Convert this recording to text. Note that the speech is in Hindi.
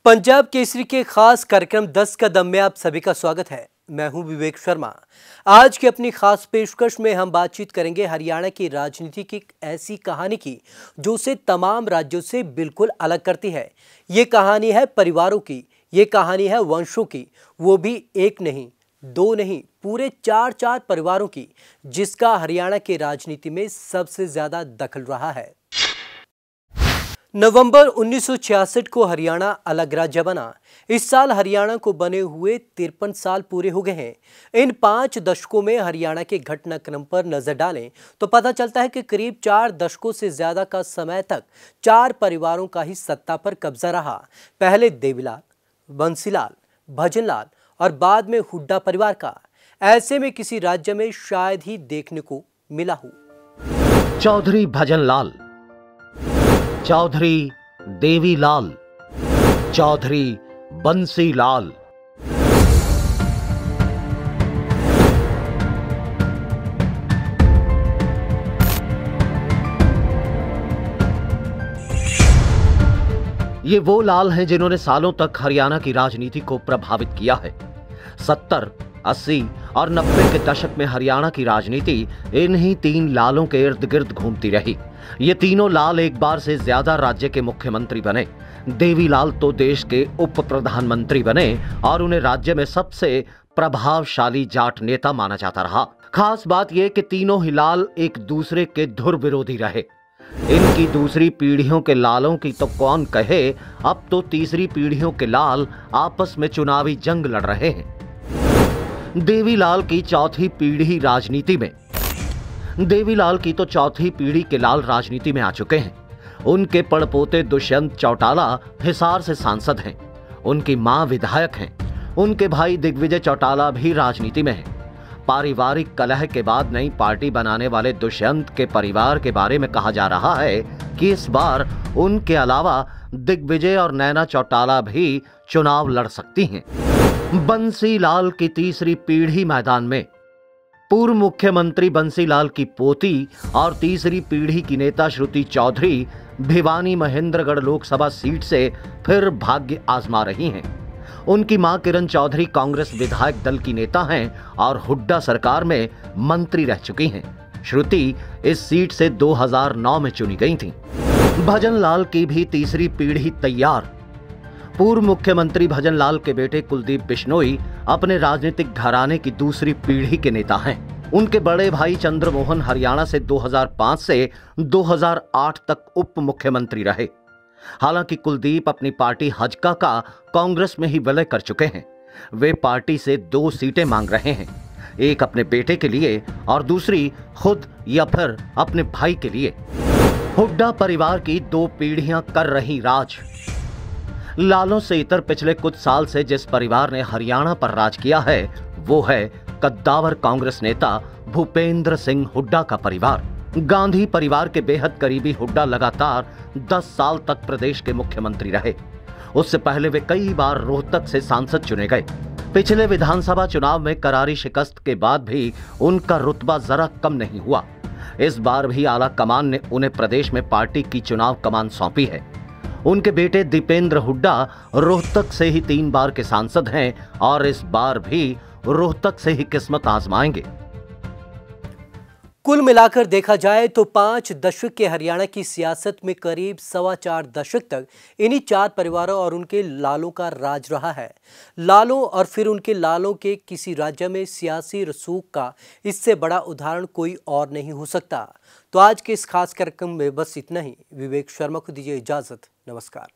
पंजाब केसरी के खास कार्यक्रम 10 कदम में आप सभी का स्वागत है। मैं हूं विवेक शर्मा। आज की अपनी खास पेशकश में हम बातचीत करेंगे हरियाणा की राजनीति की ऐसी कहानी की जो उसे तमाम राज्यों से बिल्कुल अलग करती है। ये कहानी है परिवारों की, ये कहानी है वंशों की, वो भी एक नहीं, दो नहीं, पूरे चार परिवारों की, जिसका हरियाणा की राजनीति में सबसे ज्यादा दखल रहा है। नवंबर 1966 को हरियाणा अलग राज्य बना। इस साल हरियाणा को बने हुए 53 साल पूरे हो गए हैं। इन 5 दशकों में हरियाणा के घटनाक्रम पर नजर डालें तो पता चलता है कि करीब 4 दशकों से ज्यादा का समय तक 4 परिवारों का ही सत्ता पर कब्जा रहा। पहले देवीलाल, बंसीलाल, भजनलाल और बाद में हुड्डा परिवार का। ऐसे में किसी राज्य में शायद ही देखने को मिला हो। चौधरी भजनलाल, चौधरी देवीलाल, चौधरी बंसीलाल। ये वो लाल हैं जिन्होंने सालों तक हरियाणा की राजनीति को प्रभावित किया है। 70, 80 और 90 के दशक में हरियाणा की राजनीति इन्हीं 3 लालों के इर्द गिर्द घूमती रही। ये तीनों लाल एक बार से ज्यादा राज्य के मुख्यमंत्री बने। देवीलाल तो देश के उप प्रधानमंत्री बने और उन्हें राज्य में सबसे प्रभावशाली जाट नेता माना जाता रहा। खास बात यह कि तीनों ही लाल एक दूसरे के धुर विरोधी रहे। इनकी दूसरी पीढ़ियों के लालों की तो कौन कहे, अब तो तीसरी पीढ़ियों के लाल आपस में चुनावी जंग लड़ रहे हैं। देवीलाल की चौथी पीढ़ी राजनीति में देवीलाल की तो चौथी पीढ़ी के लाल राजनीति में आ चुके हैं। उनके पड़पोते दुष्यंत चौटाला हिसार से सांसद हैं। उनकी मां विधायक हैं। उनके भाई दिग्विजय चौटाला भी राजनीति में हैं। पारिवारिक कलह के बाद नई पार्टी बनाने वाले दुष्यंत के परिवार के बारे में कहा जा रहा है कि इस बार उनके अलावा दिग्विजय और नैना चौटाला भी चुनाव लड़ सकती हैं। बंसीलाल की तीसरी पीढ़ी मैदान में। पूर्व मुख्यमंत्री बंसीलाल की पोती और तीसरी पीढ़ी की नेता श्रुति चौधरी भिवानी महेंद्रगढ़ लोकसभा सीट से फिर भाग्य आजमा रही हैं। उनकी मां किरण चौधरी कांग्रेस विधायक दल की नेता हैं और हुड्डा सरकार में मंत्री रह चुकी हैं। श्रुति इस सीट से 2009 में चुनी गई थीं। भजनलाल की भी तीसरी पीढ़ी तैयार। पूर्व मुख्यमंत्री भजनलाल के बेटे कुलदीप बिश्नोई अपने राजनीतिक घराने की दूसरी पीढ़ी के नेता हैं। उनके बड़े भाई चंद्रमोहन हरियाणा से 2005 से 2008 तक उप मुख्यमंत्री रहे। हालांकि कुलदीप अपनी पार्टी हजका का कांग्रेस में ही विलय कर चुके हैं। वे पार्टी से 2 सीटें मांग रहे हैं, एक अपने बेटे के लिए और दूसरी खुद या फिर अपने भाई के लिए। हुड्डा परिवार की 2 पीढ़ियां कर रही राज। लालों से इतर पिछले कुछ साल से जिस परिवार ने हरियाणा पर राज किया है वो है कद्दावर कांग्रेस नेता भूपेंद्र सिंह हुड्डा का परिवार। गांधी परिवार के बेहद करीबी हुड्डा लगातार 10 साल तक प्रदेश के मुख्यमंत्री रहे। उससे पहले वे कई बार रोहतक से सांसद चुने गए। पिछले विधानसभा चुनाव में करारी शिकस्त के बाद भी उनका रुतबा जरा कम नहीं हुआ। इस बार भी आला कमान ने उन्हें प्रदेश में पार्टी की चुनाव कमान सौंपी है। उनके बेटे दीपेंद्र हुड्डा रोहतक से ही 3 बार के सांसद हैं और इस बार भी रोहतक से ही किस्मत आजमाएंगे। कुल मिलाकर देखा जाए तो 5 दशक के हरियाणा की सियासत में करीब 4.25 दशक तक इन्हीं 4 परिवारों और उनके लालों का राज रहा है। लालों और फिर उनके लालों के किसी राज्य में सियासी रसूख का इससे बड़ा उदाहरण कोई और नहीं हो सकता। तो आज के इस खास कार्यक्रम में बस इतना ही। विवेक शर्मा को दीजिए इजाजत। नमस्कार।